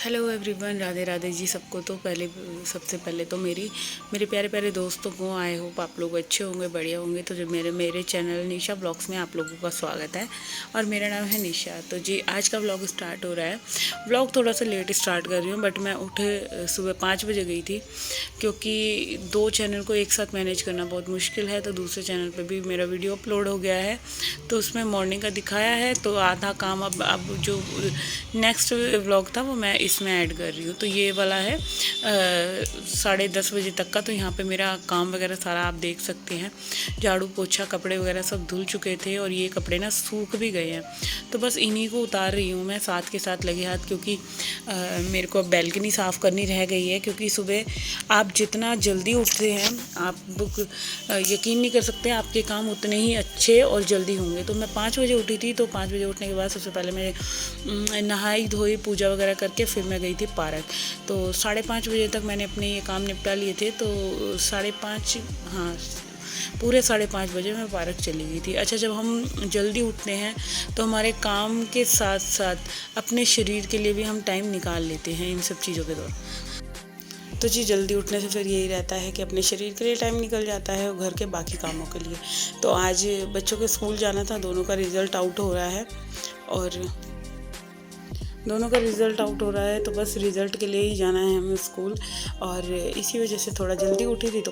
Hello everyone, Radhe Radhe ji सबको। तो सबसे पहले तो मेरे प्यारे प्यारे दोस्तों को आई होप आप लोग अच्छे होंगे, बढ़िया होंगे। तो जो मेरे चैनल निशा ब्लॉग्स में आप लोगों का स्वागत है और मेरा नाम है निशा। तो जी आज का व्लॉग स्टार्ट हो रहा है। व्लॉग थोड़ा सा लेट स्टार्ट कर रही हूँ, बट मैं उठे सुबह 5 बजे गई थी, क्योंकि 2 चैनल को एक साथ मैनेज करना बहुत मुश्किल है। तो दूसरे चैनल पर भी मेरा वीडियो अपलोड हो गया है, तो उसमें मॉर्निंग का दिखाया है। तो आधा काम अब जो नेक्स्ट व्लॉग था वो मैं इसमें ऐड कर रही हूँ। तो ये वाला है 10:30 बजे तक का। तो यहाँ पे मेरा काम वगैरह सारा आप देख सकते हैं। झाड़ू पोछा कपड़े वगैरह सब धुल चुके थे और ये कपड़े ना सूख भी गए हैं। तो बस इन्हीं को उतार रही हूँ मैं साथ के साथ लगे हाथ, क्योंकि मेरे को बैल्कनी साफ़ करनी रह गई है। क्योंकि सुबह आप जितना जल्दी उठते हैं आप यकीन नहीं कर सकते, आपके काम उतने ही अच्छे और जल्दी होंगे। तो मैं 5 बजे उठी थी। तो 5 बजे उठने के बाद सबसे पहले मैं नहाई धोई पूजा वगैरह करके फिर मैं गई थी पार्क। तो 5:30 बजे तक मैंने अपने ये काम निपटा लिए थे। तो 5:30, हाँ पूरे 5:30 बजे मैं पार्क चली गई थी। अच्छा, जब हम जल्दी उठते हैं तो हमारे काम के साथ साथ अपने शरीर के लिए भी हम टाइम निकाल लेते हैं इन सब चीज़ों के दौरान। तो जी जल्दी उठने से फिर यही रहता है कि अपने शरीर के लिए टाइम निकल जाता है और घर के बाकी कामों के लिए। तो आज बच्चों के स्कूल जाना था, दोनों का रिज़ल्ट आउट हो रहा है तो बस रिज़ल्ट के लिए ही जाना है हमें स्कूल। और इसी वजह से थोड़ा जल्दी उठी थी, तो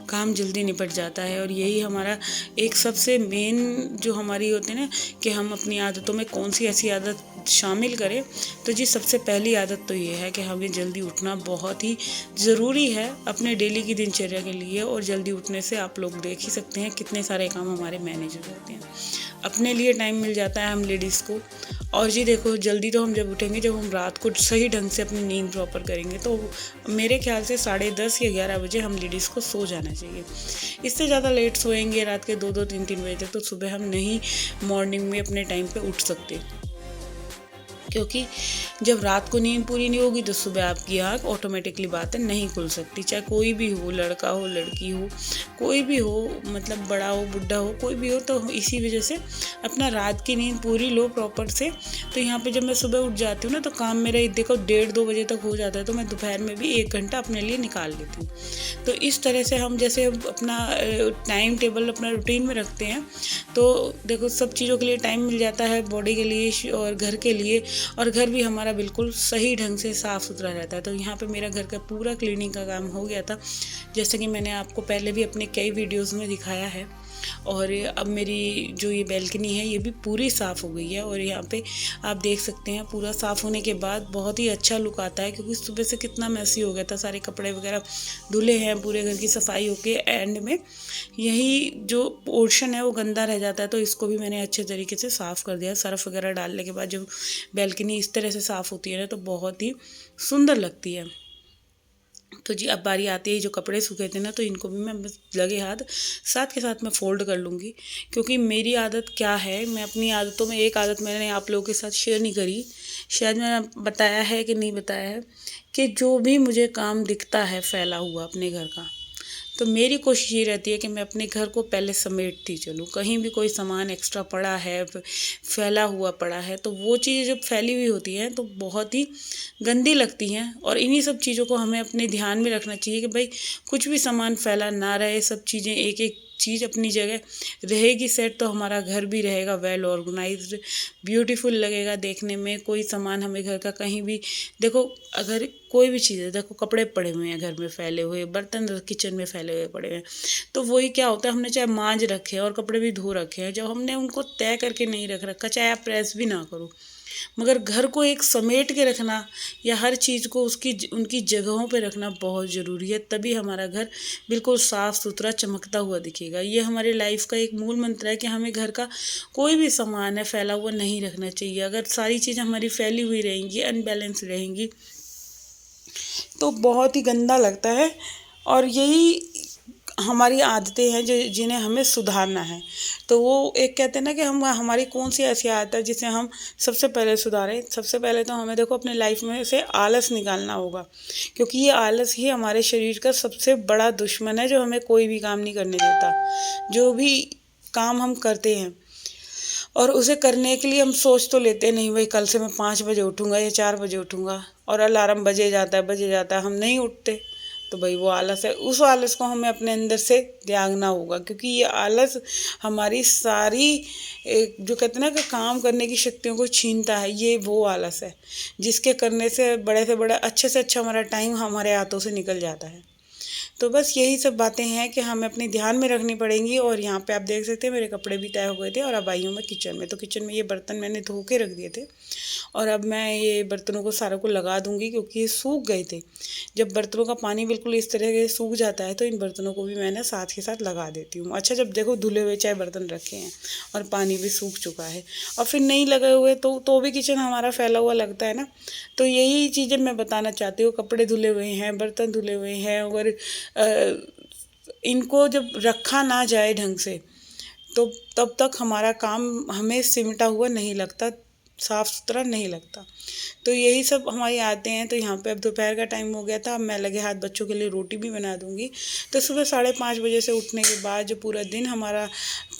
काम जल्दी निपट जाता है। और यही हमारा एक सबसे मेन जो हमारी होती है ना, कि हम अपनी आदतों में कौन सी ऐसी आदत शामिल करें। तो जी सबसे पहली आदत तो ये है कि हमें जल्दी उठना बहुत ही ज़रूरी है अपने डेली की दिनचर्या के लिए। और जल्दी उठने से आप लोग देख ही सकते हैं कितने सारे काम हमारे मैनेज हो जाते हैं, अपने लिए टाइम मिल जाता है हम लेडीज़ को। और जी देखो, जल्दी तो हम जब उठेंगे जब हम रात को सही ढंग से अपनी नींद प्रॉपर करेंगे। तो मेरे ख्याल से 10:30 या 11 बजे हम लेडीज़ को सो जाना चाहिए। इससे ज़्यादा लेट सोएंगे रात के 2-2 3-3 बजे तक, तो सुबह हम नहीं मॉर्निंग में अपने टाइम पे उठ सकते। क्योंकि जब रात को नींद पूरी नहीं होगी तो सुबह आपकी आँख ऑटोमेटिकली बात है नहीं खुल सकती। चाहे कोई भी हो, लड़का हो लड़की हो, कोई भी हो, मतलब बड़ा हो बुढ़ा हो, कोई भी हो। तो इसी वजह से अपना रात की नींद पूरी लो प्रॉपर से। तो यहाँ पे जब मैं सुबह उठ जाती हूँ ना, तो काम मेरा देखो 1:30-2 बजे तक हो जाता है। तो मैं दोपहर में भी 1 घंटा अपने लिए निकाल लेती हूँ। तो इस तरह से हम जैसे अपना टाइम टेबल अपना रूटीन में रखते हैं, तो देखो सब चीज़ों के लिए टाइम मिल जाता है, बॉडी के लिए और घर के लिए। और घर भी हमारा बिल्कुल सही ढंग से साफ़ सुथरा रहता है। तो यहाँ पे मेरा घर का पूरा क्लीनिंग का काम हो गया था, जैसे कि मैंने आपको पहले भी अपने कई वीडियोस में दिखाया है। और अब मेरी जो ये बैल्कनी है ये भी पूरी साफ़ हो गई है। और यहाँ पे आप देख सकते हैं पूरा साफ़ होने के बाद बहुत ही अच्छा लुक आता है, क्योंकि सुबह से कितना मैसी हो गया था, सारे कपड़े वगैरह धुले हैं, पूरे घर की सफाई होके एंड में यही जो पोर्शन है वो गंदा रह जाता है। तो इसको भी मैंने अच्छे तरीके से साफ़ कर दिया। सर्फ वगैरह डालने के बाद जब बैल्कनी इस तरह से साफ़ होती है ना, तो बहुत ही सुंदर लगती है। तो जी अब बारी आती है, जो कपड़े सूखे थे ना, तो इनको भी मैं बस लगे हाथ साथ के साथ मैं फ़ोल्ड कर लूँगी। क्योंकि मेरी आदत क्या है, मैं अपनी आदतों में एक आदत मैंने आप लोगों के साथ शेयर नहीं करी, शायद मैंने बताया है कि नहीं बताया है, कि जो भी मुझे काम दिखता है फैला हुआ अपने घर का, तो मेरी कोशिश ये रहती है कि मैं अपने घर को पहले समेटती चलूँ। कहीं भी कोई सामान एक्स्ट्रा पड़ा है, फैला हुआ पड़ा है, तो वो चीज़ें जब फैली हुई होती हैं तो बहुत ही गंदी लगती हैं। और इन्हीं सब चीज़ों को हमें अपने ध्यान में रखना चाहिए कि भाई कुछ भी सामान फैला ना रहे, सब चीज़ें एक एक चीज़ अपनी जगह रहेगी सेट, तो हमारा घर भी रहेगा वेल ऑर्गेनाइज्ड, ब्यूटीफुल लगेगा देखने में। कोई सामान हमें घर का कहीं भी देखो, अगर कोई भी चीज़ है, देखो कपड़े पड़े हुए हैं घर में फैले हुए, बर्तन किचन में फैले हुए पड़े हैं, तो वही क्या होता है, हमने चाहे मांज रखे और कपड़े भी धो रखे हैं, जब हमने उनको तय करके नहीं रख रखा, चाहे आप प्रेस भी ना करो, मगर घर को एक समेट के रखना या हर चीज़ को उसकी उनकी जगहों पे रखना बहुत ज़रूरी है। तभी हमारा घर बिल्कुल साफ़ सुथरा चमकता हुआ दिखेगा। ये हमारे लाइफ का एक मूल मंत्र है कि हमें घर का कोई भी सामान है फैला हुआ नहीं रखना चाहिए। अगर सारी चीज़ हमारी फैली हुई रहेंगी, अनबैलेंस रहेंगी, तो बहुत ही गंदा लगता है। और यही हमारी आदतें हैं जो जिन्हें हमें सुधारना है। तो वो एक कहते हैं ना कि हम हमारी कौन सी ऐसी आदत है जिसे हम सबसे पहले सुधारें। सबसे पहले तो हमें देखो अपने लाइफ में से आलस निकालना होगा, क्योंकि ये आलस ही हमारे शरीर का सबसे बड़ा दुश्मन है, जो हमें कोई भी काम नहीं करने देता। जो भी काम हम करते हैं और उसे करने के लिए हम सोच तो लेते हैं नहीं भाई कल से मैं 5 बजे उठूँगा या 4 बजे उठूँगा, और अलार्म बजे जाता है हम नहीं उठते। तो भाई वो आलस है, उस आलस को हमें अपने अंदर से त्यागना होगा, क्योंकि ये आलस हमारी सारी जो कहते हैं ना कि काम करने की शक्तियों को छीनता है। ये वो आलस है जिसके करने से बड़ा अच्छे से अच्छा हमारा टाइम हमारे हाथों से निकल जाता है। तो बस यही सब बातें हैं कि हमें अपने ध्यान में रखनी पड़ेंगी। और यहाँ पे आप देख सकते हैं मेरे कपड़े भी तय हो गए थे, और अब आई हूँ मैं किचन में। तो किचन में ये बर्तन मैंने धो के रख दिए थे, और अब मैं ये बर्तनों को सारों को लगा दूंगी, क्योंकि ये सूख गए थे। जब बर्तनों का पानी बिल्कुल इस तरह से सूख जाता है तो इन बर्तनों को भी मैंने साथ के साथ लगा देती हूँ। अच्छा, जब देखो धुले हुए चाहे बर्तन रखे हैं और पानी भी सूख चुका है और फिर नहीं लगे हुए तो भी किचन हमारा फैला हुआ लगता है ना। तो यही चीज़ें मैं बताना चाहती हूँ। कपड़े धुले हुए हैं, बर्तन धुले हुए हैं, और इनको जब रखा ना जाए ढंग से तो तब तक हमारा काम हमें सिमटा हुआ नहीं लगता, साफ़ सुथरा नहीं लगता। तो यही सब हमारी आते हैं। तो यहाँ पे अब दोपहर का टाइम हो गया था, अब मैं लगे हाथ बच्चों के लिए रोटी भी बना दूँगी। तो सुबह 5:30 बजे से उठने के बाद जो पूरा दिन हमारा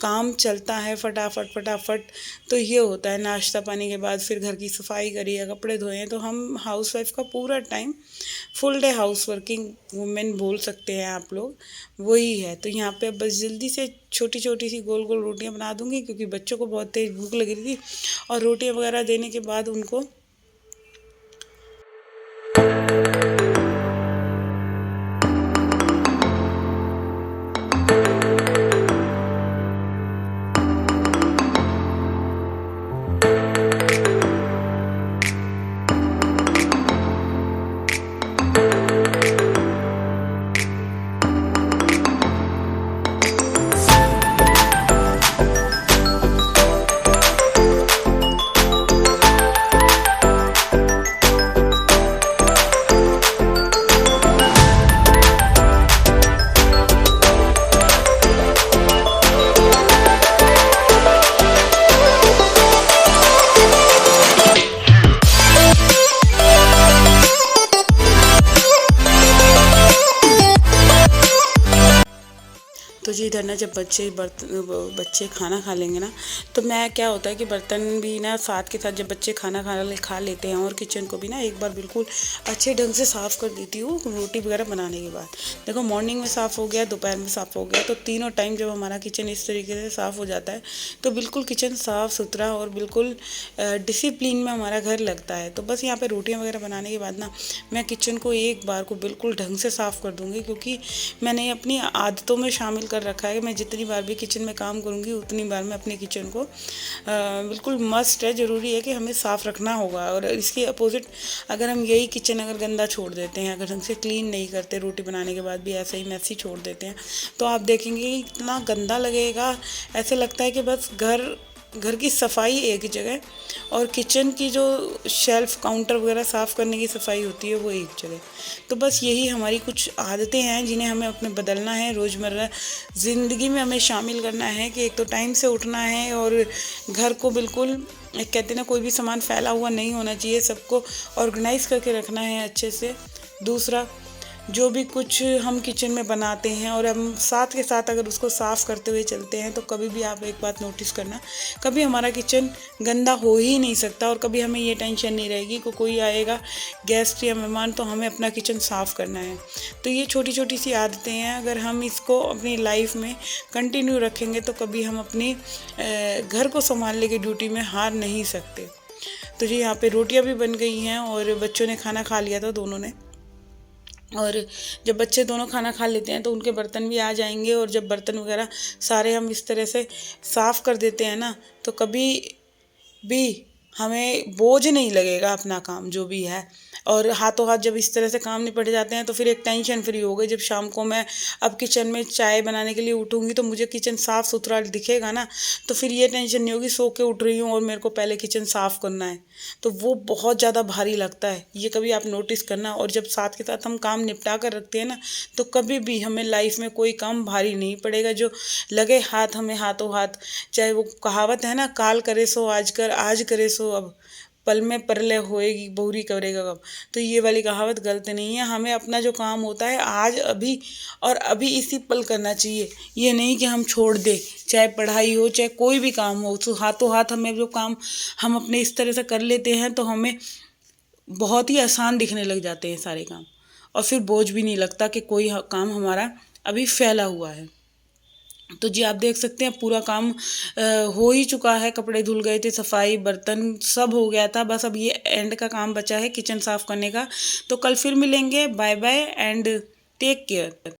काम चलता है फटाफट फटाफट, तो ये होता है नाश्ता पानी के बाद फिर घर की सफाई करी या कपड़े धोए। तो हम हाउसवाइफ का पूरा time full day house working women बोल सकते हैं आप लोग, वही है। तो यहाँ पे बस जल्दी से छोटी छोटी सी गोल गोल रोटियाँ बना दूँगी, क्योंकि बच्चों को बहुत तेज़ भूख लग रही थी। और रोटियाँ वगैरह देने के बाद उनको तो जी इधर ना जब बच्चे खाना खा लेंगे ना, तो मैं क्या होता है कि बर्तन भी ना साथ के साथ जब बच्चे खाना खा लेते हैं और किचन को भी ना एक बार बिल्कुल अच्छे ढंग से साफ़ कर देती हूँ रोटी वगैरह बनाने के बाद। देखो मॉर्निंग में साफ़ हो गया, दोपहर में साफ़ हो गया, तो तीनों टाइम जब हमारा किचन इस तरीके से साफ़ हो जाता है तो बिल्कुल किचन साफ़ सुथरा और बिल्कुल डिसिप्लिन में हमारा घर लगता है। तो बस यहाँ पर रोटियाँ वगैरह बनाने के बाद ना मैं किचन को एक बार को बिल्कुल ढंग से साफ़ कर दूँगी, क्योंकि मैंने अपनी आदतों में शामिल कर रखा है। मैं जितनी बार भी किचन में काम करूँगी उतनी बार मैं अपने किचन को बिल्कुल मस्ट है, ज़रूरी है कि हमें साफ़ रखना होगा। और इसके अपोजिट अगर हम यही किचन अगर गंदा छोड़ देते हैं, अगर हमसे क्लीन नहीं करते, रोटी बनाने के बाद भी ऐसे ही मैसी छोड़ देते हैं, तो आप देखेंगे इतना गंदा लगेगा। ऐसे लगता है कि बस घर की सफाई एक जगह और किचन की जो शेल्फ़ काउंटर वगैरह साफ़ करने की सफाई होती है वो एक जगह। तो बस यही हमारी कुछ आदतें हैं जिन्हें हमें अपने बदलना है, रोज़मर्रा ज़िंदगी में हमें शामिल करना है। कि एक तो टाइम से उठना है और घर को बिल्कुल एक कहते हैं ना कोई भी सामान फैला हुआ नहीं होना चाहिए, सबको ऑर्गेनाइज़ करके रखना है अच्छे से। दूसरा, जो भी कुछ हम किचन में बनाते हैं और हम साथ के साथ अगर उसको साफ़ करते हुए चलते हैं तो कभी भी आप एक बात नोटिस करना, कभी हमारा किचन गंदा हो ही नहीं सकता। और कभी हमें ये टेंशन नहीं रहेगी कि कोई आएगा गेस्ट या मेहमान तो हमें अपना किचन साफ़ करना है। तो ये छोटी छोटी सी आदतें हैं, अगर हम इसको अपनी लाइफ में कंटिन्यू रखेंगे तो कभी हम अपनी घर को संभालने की ड्यूटी में हार नहीं सकते। तो जी यहाँ पे रोटियाँ भी बन गई हैं और बच्चों ने खाना खा लिया था, दोनों ने। और जब बच्चे दोनों खाना खा लेते हैं तो उनके बर्तन भी आ जाएंगे, और जब बर्तन वगैरह सारे हम इस तरह से साफ़ कर देते हैं ना तो कभी भी हमें बोझ नहीं लगेगा अपना काम जो भी है। और हाथों हाथ जब इस तरह से काम निपट जाते हैं तो फिर एक टेंशन फ्री हो गई। जब शाम को मैं अब किचन में चाय बनाने के लिए उठूँगी तो मुझे किचन साफ़ सुथरा दिखेगा ना, तो फिर ये टेंशन नहीं होगी सो के उठ रही हूँ और मेरे को पहले किचन साफ़ करना है, तो वो बहुत ज़्यादा भारी लगता है। ये कभी आप नोटिस करना। और जब साथ के साथ हम काम निपटा कर रखते हैं ना तो कभी भी हमें लाइफ में कोई काम भारी नहीं पड़ेगा। जो लगे हाथ हमें हाथों हाथ, चाहे वो कहावत है ना, काल करे सो आज कर, आज करे सो अब, पल में परलय होएगी बहुरी करेगा कब। तो ये वाली कहावत गलत नहीं है। हमें अपना जो काम होता है आज अभी और अभी इसी पल करना चाहिए। ये नहीं कि हम छोड़ दें, चाहे पढ़ाई हो चाहे कोई भी काम हो, तो हाथों हाथ हमें जो काम हम अपने इस तरह से कर लेते हैं तो हमें बहुत ही आसान दिखने लग जाते हैं सारे काम, और फिर बोझ भी नहीं लगता कि कोई काम हमारा अभी फैला हुआ है। तो जी आप देख सकते हैं पूरा काम हो ही चुका है। कपड़े धुल गए थे, सफाई बर्तन सब हो गया था, बस अब ये एंड का काम बचा है किचन साफ करने का। तो कल फिर मिलेंगे। Bye bye and take care.